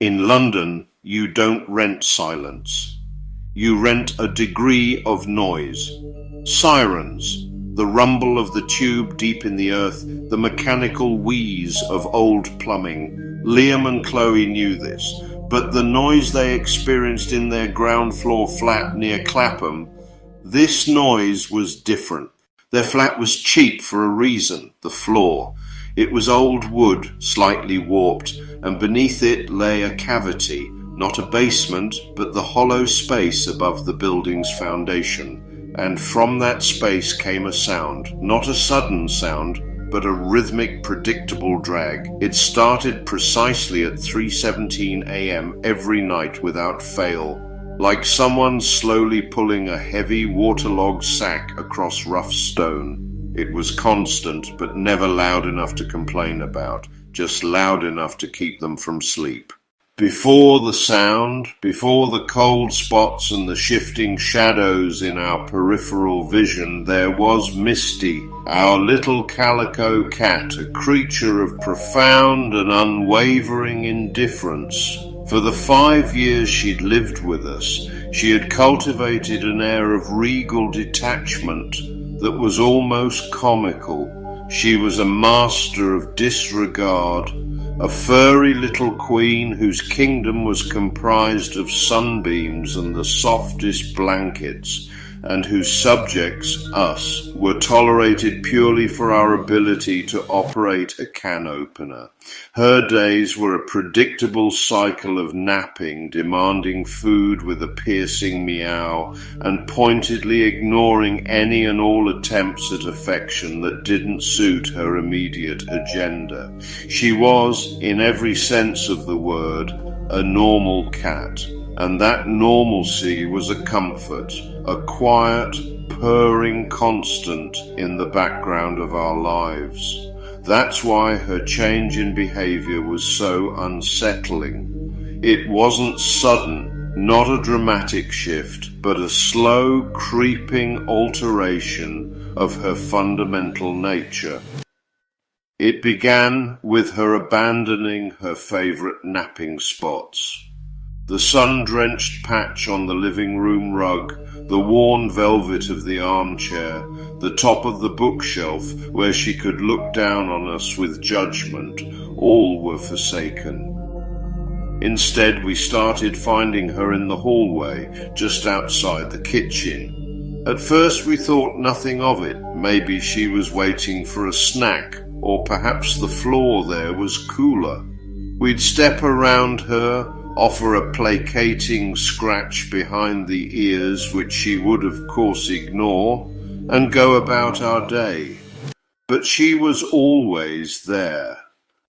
In London, you don't rent silence. You rent a degree of noise. Sirens, the rumble of the tube deep in the earth, the mechanical wheeze of old plumbing. Liam and Chloe knew this, but the noise they experienced in their ground floor flat near Clapham, this noise was different. Their flat was cheap for a reason, the floor. It was old wood, slightly warped, and beneath it lay a cavity, not a basement, but the hollow space above the building's foundation. And from that space came a sound, not a sudden sound, but a rhythmic, predictable drag. It started precisely at 3:17 a.m. every night without fail, like someone slowly pulling a heavy, waterlogged sack across rough stone. It was constant, but never loud enough to complain about, just loud enough to keep them from sleep. Before the sound, before the cold spots and the shifting shadows in our peripheral vision, there was Misty, our little calico cat, a creature of profound and unwavering indifference. For the 5 years she'd lived with us, she had cultivated an air of regal detachment that was almost comical. She was a master of disregard, a furry little queen whose kingdom was comprised of sunbeams and the softest blankets, and whose subjects, us, were tolerated purely for our ability to operate a can opener. Her days were a predictable cycle of napping, demanding food with a piercing meow, and pointedly ignoring any and all attempts at affection that didn't suit her immediate agenda. She was, in every sense of the word, a normal cat. And that normalcy was a comfort, a quiet, purring constant in the background of our lives. That's why her change in behavior was so unsettling. It wasn't sudden, not a dramatic shift, but a slow, creeping alteration of her fundamental nature. It began with her abandoning her favorite napping spots. The sun-drenched patch on the living room rug, the worn velvet of the armchair, the top of the bookshelf where she could look down on us with judgment, all were forsaken. Instead, we started finding her in the hallway, just outside the kitchen. At first we thought nothing of it. Maybe she was waiting for a snack, or perhaps the floor there was cooler. We'd step around her, offer a placating scratch behind the ears which she would of course ignore, and go about our day. But she was always there,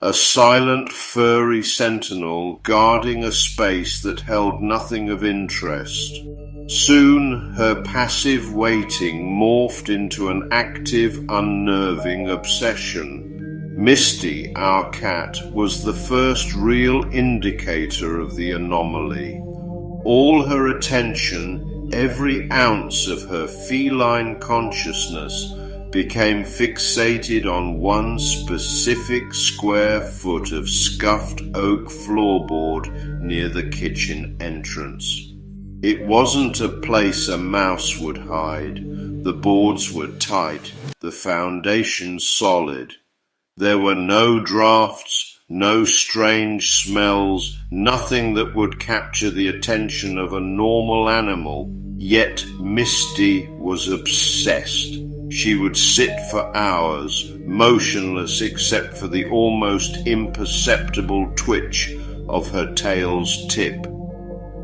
a silent furry sentinel guarding a space that held nothing of interest. Soon her passive waiting morphed into an active, unnerving obsession. Misty, our cat, was the first real indicator of the anomaly. All her attention, every ounce of her feline consciousness, became fixated on one specific square foot of scuffed oak floorboard near the kitchen entrance. It wasn't a place a mouse would hide. The boards were tight, the foundation solid. There were no drafts, no strange smells, nothing that would capture the attention of a normal animal. Yet Misty was obsessed. She would sit for hours, motionless except for the almost imperceptible twitch of her tail's tip.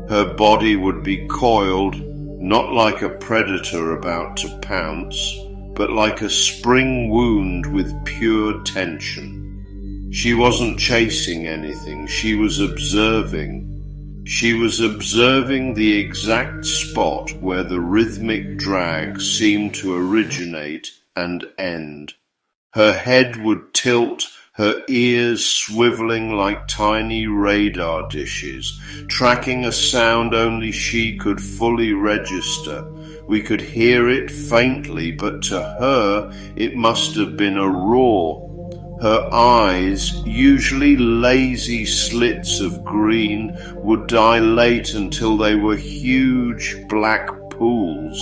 Her body would be coiled, not like a predator about to pounce, but like a spring wound with pure tension. She wasn't chasing anything, she was observing. She was observing the exact spot where the rhythmic drag seemed to originate and end. Her head would tilt, her ears swiveling like tiny radar dishes, tracking a sound only she could fully register. We could hear it faintly, but to her it must have been a roar. Her eyes, usually lazy slits of green, would dilate until they were huge black pools.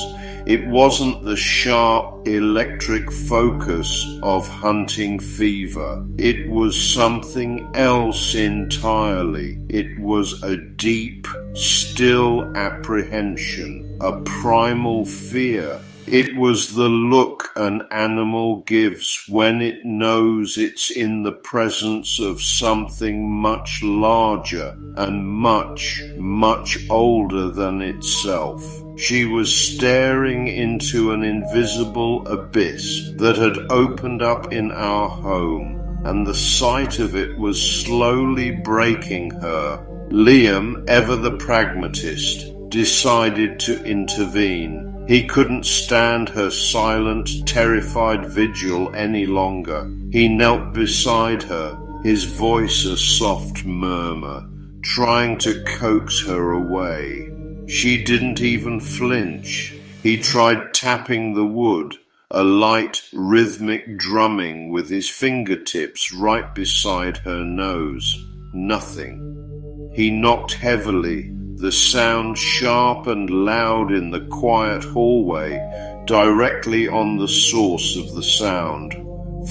It wasn't the sharp electric focus of hunting fever. It was something else entirely. It was a deep, still apprehension, a primal fear. It was the look an animal gives when it knows it's in the presence of something much larger and much, much older than itself. She was staring into an invisible abyss that had opened up in our home, and the sight of it was slowly breaking her. Liam, ever the pragmatist, decided to intervene. He couldn't stand her silent, terrified vigil any longer. He knelt beside her, his voice a soft murmur, trying to coax her away. She didn't even flinch. He tried tapping the wood, a light, rhythmic drumming with his fingertips right beside her nose. Nothing. He knocked heavily, the sound sharp and loud in the quiet hallway, directly on the source of the sound.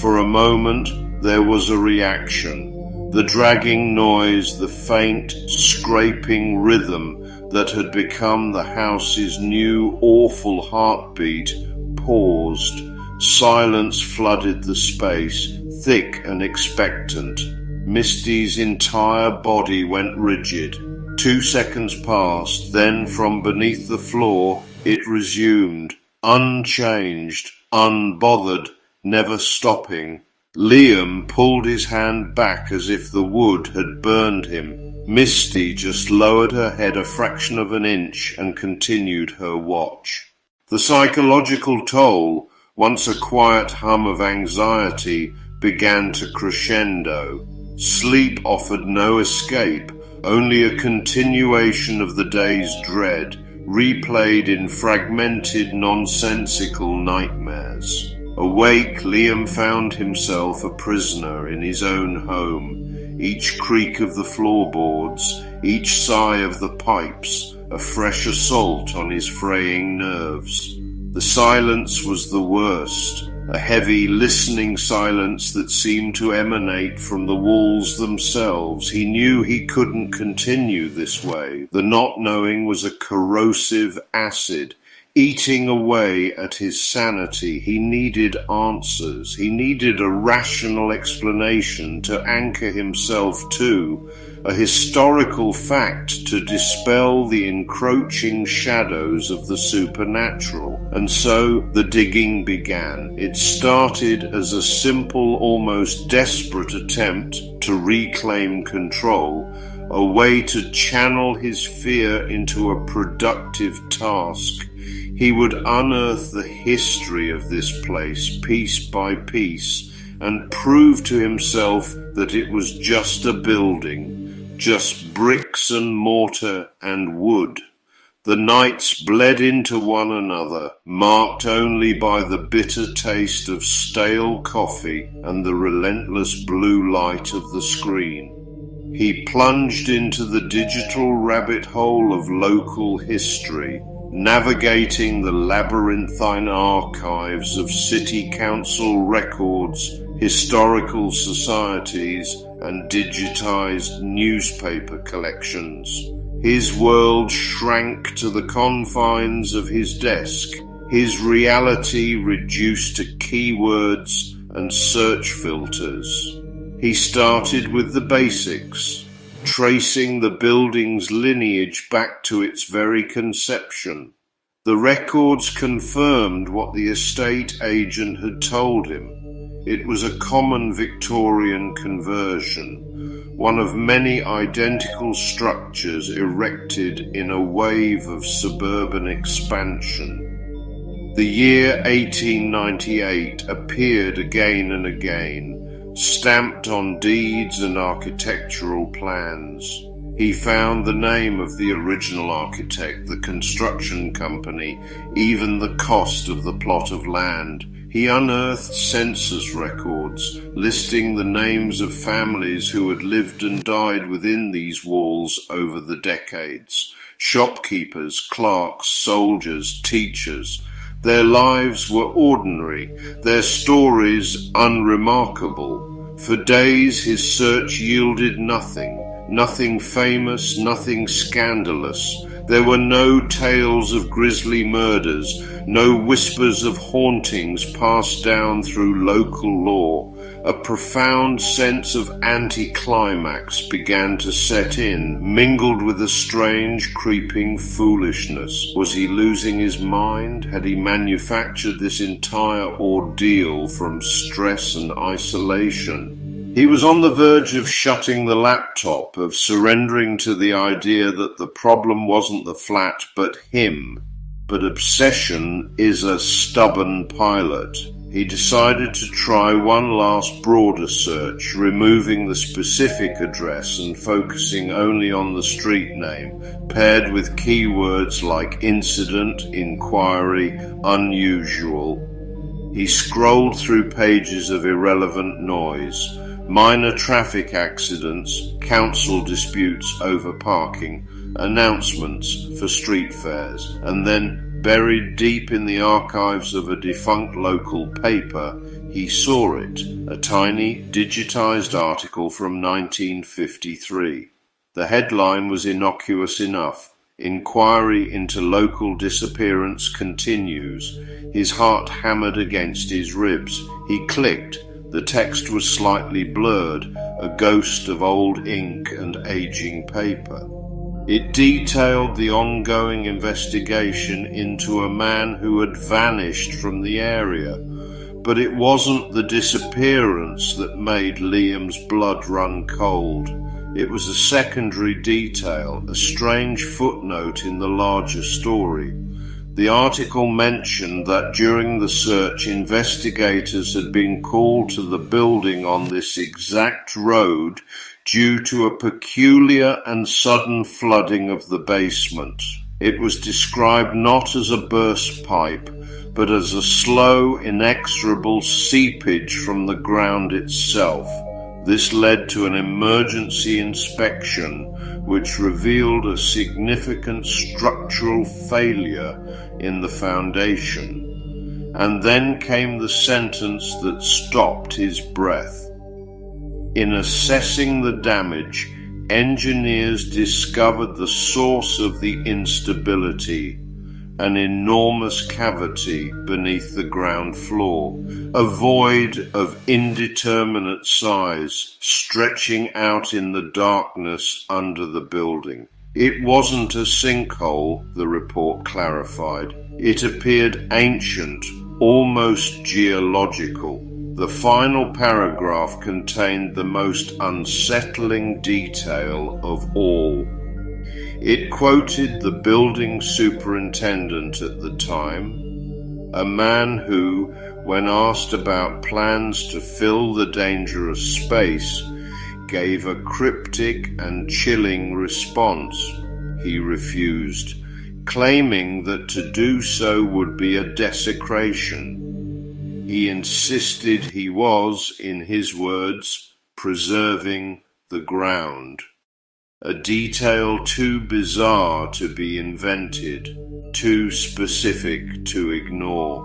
For a moment there was a reaction. The dragging noise, the faint, scraping rhythm that had become the house's new awful heartbeat, paused. Silence flooded the space, thick and expectant. Misty's entire body went rigid. 2 seconds passed, then from beneath the floor it resumed, unchanged, unbothered, never stopping. Liam pulled his hand back as if the wood had burned him. Misty just lowered her head a fraction of an inch and continued her watch. The psychological toll, once a quiet hum of anxiety, began to crescendo. Sleep offered no escape, only a continuation of the day's dread, replayed in fragmented, nonsensical nightmares. Awake, Liam found himself a prisoner in his own home. Each creak of the floorboards, each sigh of the pipes, a fresh assault on his fraying nerves. The silence was the worst, a heavy, listening silence that seemed to emanate from the walls themselves. He knew he couldn't continue this way. The not knowing was a corrosive acid, eating away at his sanity. He needed answers. He needed a rational explanation to anchor himself to, a historical fact to dispel the encroaching shadows of the supernatural. And so the digging began. It started as a simple, almost desperate attempt to reclaim control, a way to channel his fear into a productive task. He would unearth the history of this place piece by piece and prove to himself that it was just a building, just bricks and mortar and wood. The nights bled into one another, marked only by the bitter taste of stale coffee and the relentless blue light of the screen. He plunged into the digital rabbit hole of local history, navigating the labyrinthine archives of city council records, historical societies, and digitized newspaper collections. His world shrank to the confines of his desk, his reality reduced to keywords and search filters. He started with the basics, tracing the building's lineage back to its very conception. The records confirmed what the estate agent had told him. It was a common Victorian conversion, one of many identical structures erected in a wave of suburban expansion. The year 1898 appeared again and again, stamped on deeds and architectural plans. He found the name of the original architect, the construction company, even the cost of the plot of land. He unearthed census records listing the names of families who had lived and died within these walls over the decades. Shopkeepers, clerks, soldiers, teachers. Their lives were ordinary, their stories unremarkable. For days his search yielded nothing. Nothing famous, nothing scandalous. There were no tales of grisly murders, no whispers of hauntings passed down through local lore. A profound sense of anticlimax began to set in, mingled with a strange, creeping foolishness. Was he losing his mind? Had he manufactured this entire ordeal from stress and isolation? He was on the verge of shutting the laptop, of surrendering to the idea that the problem wasn't the flat but him. But obsession is a stubborn pilot. He decided to try one last broader search, removing the specific address and focusing only on the street name, paired with keywords like incident, inquiry, unusual. He scrolled through pages of irrelevant noise. Minor traffic accidents, council disputes over parking, announcements for street fairs, and then, buried deep in the archives of a defunct local paper, he saw it, a tiny, digitized article from 1953. The headline was innocuous enough. Inquiry into local disappearance continues. His heart hammered against his ribs. He clicked. The text was slightly blurred, a ghost of old ink and aging paper. It detailed the ongoing investigation into a man who had vanished from the area. But it wasn't the disappearance that made Liam's blood run cold. It was a secondary detail, a strange footnote in the larger story. The article mentioned that during the search, investigators had been called to the building on this exact road due to a peculiar and sudden flooding of the basement. It was described not as a burst pipe, but as a slow, inexorable seepage from the ground itself. This led to an emergency inspection, which revealed a significant structural failure in the foundation. And then came the sentence that stopped his breath. In assessing the damage, engineers discovered the source of the instability, an enormous cavity beneath the ground floor, a void of indeterminate size stretching out in the darkness under the building. It wasn't a sinkhole, the report clarified. It appeared ancient, almost geological. The final paragraph contained the most unsettling detail of all. It quoted the building superintendent at the time, a man who, when asked about plans to fill the dangerous space, gave a cryptic and chilling response. He refused, claiming that to do so would be a desecration. He insisted he was, in his words, preserving the ground. A detail too bizarre to be invented, too specific to ignore.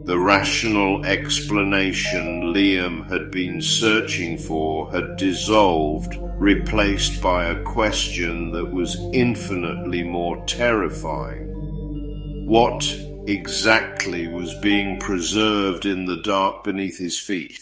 The rational explanation Liam had been searching for had dissolved, replaced by a question that was infinitely more terrifying. What exactly was being preserved in the dark beneath his feet?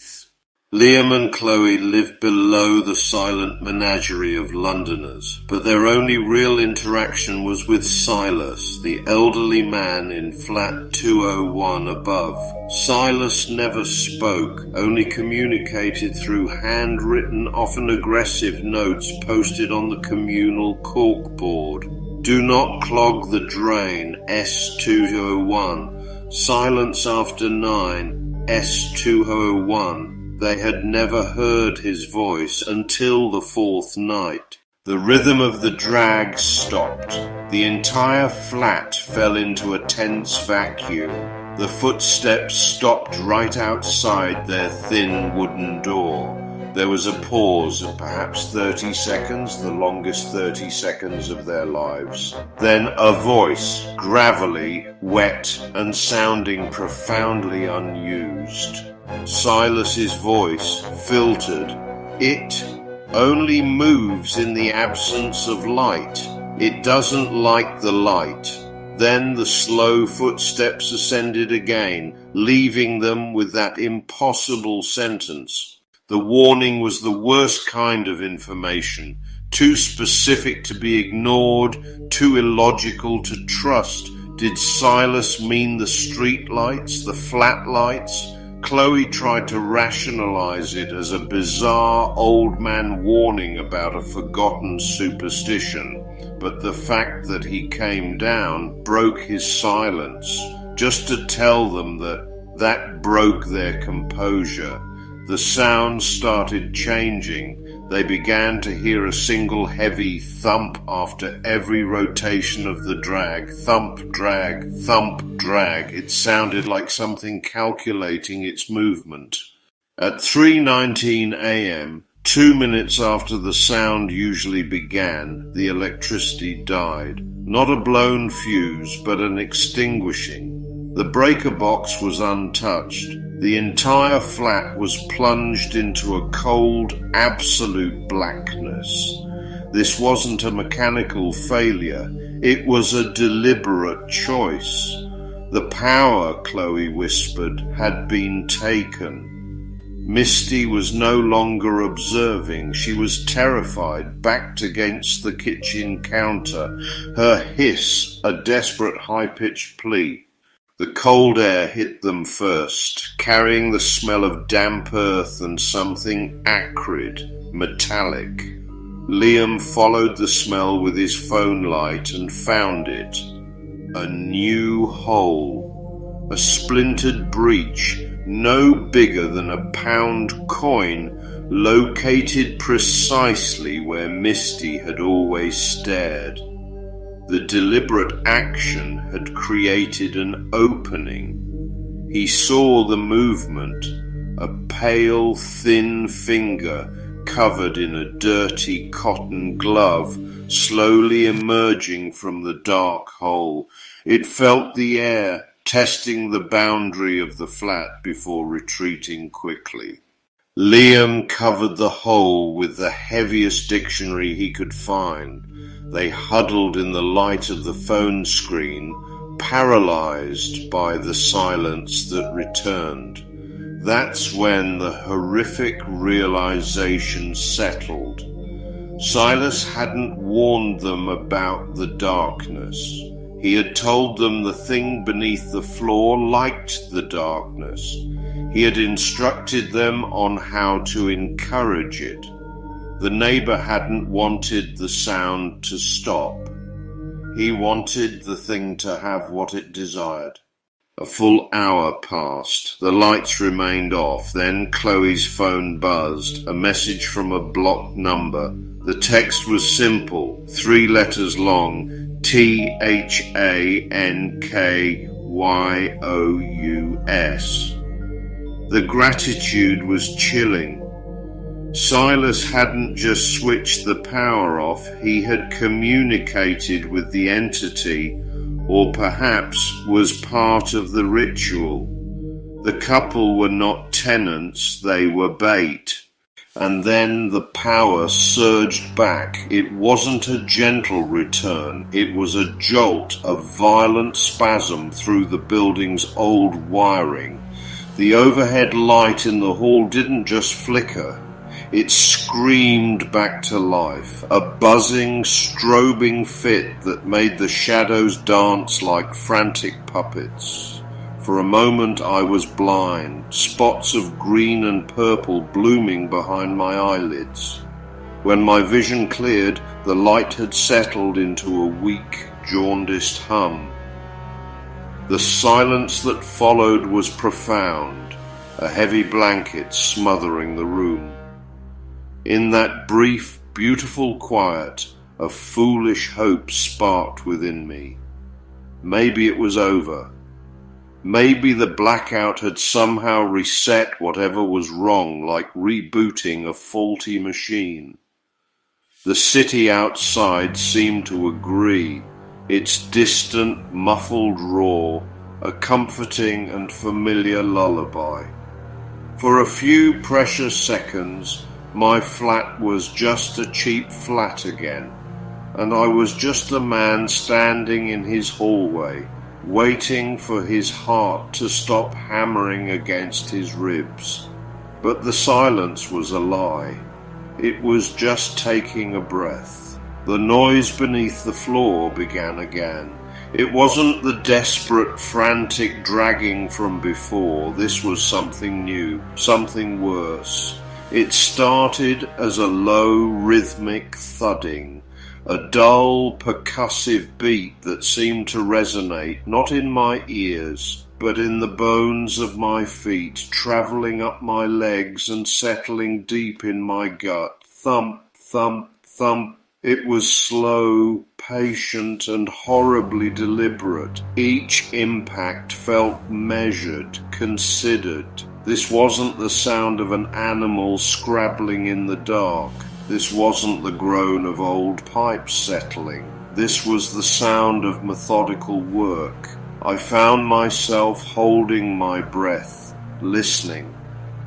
Liam and Chloe lived below the silent menagerie of Londoners, but their only real interaction was with Silas, the elderly man in flat 201 above. Silas never spoke, only communicated through handwritten, often aggressive notes posted on the communal corkboard. Do not clog the drain, S201. Silence after 9, S201. They had never heard his voice until the fourth night. The rhythm of the drag stopped. The entire flat fell into a tense vacuum. The footsteps stopped right outside their thin wooden door. There was a pause of perhaps 30 seconds, the longest 30 seconds of their lives. Then a voice, gravelly, wet, and sounding profoundly unused. Silas's voice, filtered. It only moves in the absence of light. It doesn't like the light. Then the slow footsteps ascended again, leaving them with that impossible sentence. The warning was the worst kind of information, too specific to be ignored, too illogical to trust. Did Silas mean the street lights, the flat lights? Chloe tried to rationalize it as a bizarre old man warning about a forgotten superstition, but the fact that he came down broke his silence, just to tell them that broke their composure. The sounds started changing. They began to hear a single heavy thump after every rotation of the drag. Thump, drag, thump, drag. It sounded like something calculating its movement. At 3:19 a.m., 2 minutes after the sound usually began, the electricity died. Not a blown fuse, but an extinguishing. The breaker box was untouched. The entire flat was plunged into a cold, absolute blackness. This wasn't a mechanical failure. It was a deliberate choice. The power, Chloe whispered, had been taken. Misty was no longer observing. She was terrified, backed against the kitchen counter, her hiss a desperate high-pitched plea. The cold air hit them first, carrying the smell of damp earth and something acrid, metallic. Liam followed the smell with his phone light and found it. A new hole. A splintered breach, no bigger than a pound coin, located precisely where Misty had always stared. The deliberate action had created an opening. He saw the movement, a pale, thin finger covered in a dirty cotton glove, slowly emerging from the dark hole. It felt the air, testing the boundary of the flat before retreating quickly. Liam covered the hole with the heaviest dictionary he could find. They huddled in the light of the phone screen, paralyzed by the silence that returned. That's when the horrific realization settled. Silas hadn't warned them about the darkness. He had told them the thing beneath the floor liked the darkness. He had instructed them on how to encourage it. The neighbor hadn't wanted the sound to stop. He wanted the thing to have what it desired. A full hour passed. The lights remained off. Then Chloe's phone buzzed. A message from a blocked number. The text was simple, 3 letters long. THANKYOUS. The gratitude was chilling. Silas hadn't just switched the power off, he had communicated with the entity, or perhaps was part of the ritual. The couple were not tenants, they were bait. And then the power surged back. It wasn't a gentle return, it was a jolt, a violent spasm through the building's old wiring. The overhead light in the hall didn't just flicker. It screamed back to life, a buzzing, strobing fit that made the shadows dance like frantic puppets. For a moment I was blind, spots of green and purple blooming behind my eyelids. When my vision cleared, the light had settled into a weak, jaundiced hum. The silence that followed was profound, a heavy blanket smothering the room. In that brief, beautiful quiet, a foolish hope sparked within me. Maybe it was over. Maybe the blackout had somehow reset whatever was wrong, like rebooting a faulty machine. The city outside seemed to agree, its distant, muffled roar, a comforting and familiar lullaby. For a few precious seconds, my flat was just a cheap flat again, and I was just a man standing in his hallway, waiting for his heart to stop hammering against his ribs. But the silence was a lie. It was just taking a breath. The noise beneath the floor began again. It wasn't the desperate, frantic dragging from before. This was something new, something worse. It started as a low, rhythmic thudding, a dull, percussive beat that seemed to resonate not in my ears, but in the bones of my feet, travelling up my legs and settling deep in my gut. Thump, thump, thump. It was slow, patient, and horribly deliberate. Each impact felt measured, considered. This wasn't the sound of an animal scrabbling in the dark. This wasn't the groan of old pipes settling. This was the sound of methodical work. I found myself holding my breath, listening.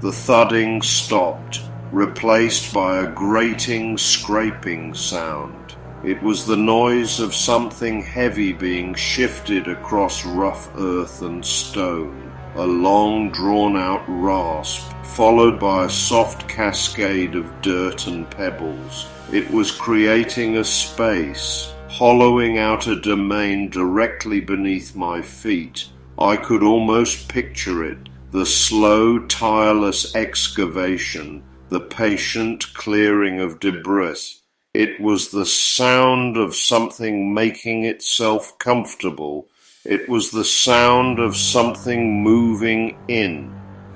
The thudding stopped, replaced by a grating, scraping sound. It was the noise of something heavy being shifted across rough earth and stone, a long drawn-out rasp, followed by a soft cascade of dirt and pebbles. It was creating a space, hollowing out a domain directly beneath my feet. I could almost picture it, the slow, tireless excavation, the patient clearing of debris. It was the sound of something making itself comfortable. It was the sound of something moving in.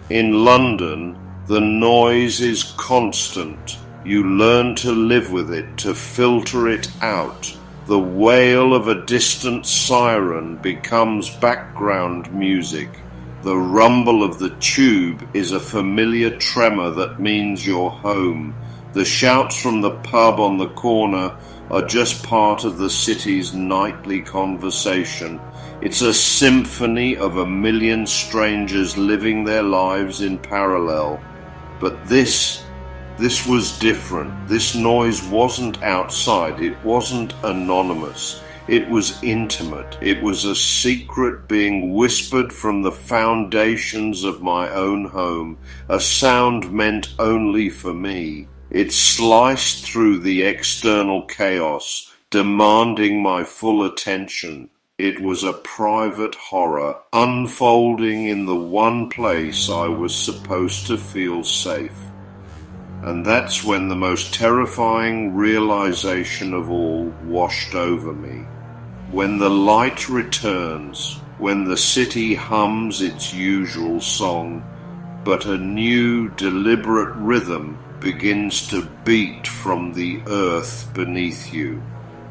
In London, the noise is constant. You learn to live with it, to filter it out. The wail of a distant siren becomes background music. The rumble of the tube is a familiar tremor that means you're home. The shouts from the pub on the corner are just part of the city's nightly conversation. It's a symphony of a million strangers living their lives in parallel. But this was different. This noise wasn't outside. It wasn't anonymous. It was intimate. It was a secret being whispered from the foundations of my own home, a sound meant only for me. It sliced through the external chaos, demanding my full attention. It was a private horror, unfolding in the one place I was supposed to feel safe. And that's when the most terrifying realization of all washed over me. When the light returns, when the city hums its usual song, but a new, deliberate rhythm begins to beat from the earth beneath you.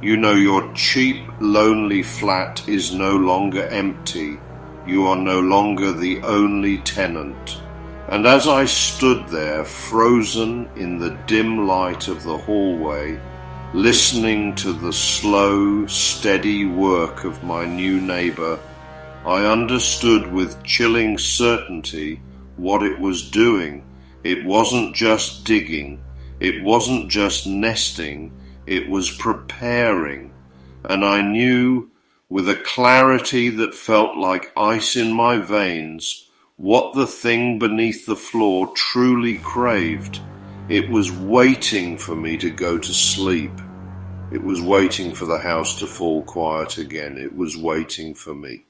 You know your cheap, lonely flat is no longer empty. You are no longer the only tenant. And as I stood there, frozen in the dim light of the hallway, listening to the slow, steady work of my new neighbour, I understood with chilling certainty what it was doing. It wasn't just digging, it wasn't just nesting, it was preparing. And I knew, with a clarity that felt like ice in my veins, what the thing beneath the floor truly craved. It was waiting for me to go to sleep. It was waiting for the house to fall quiet again. It was waiting for me.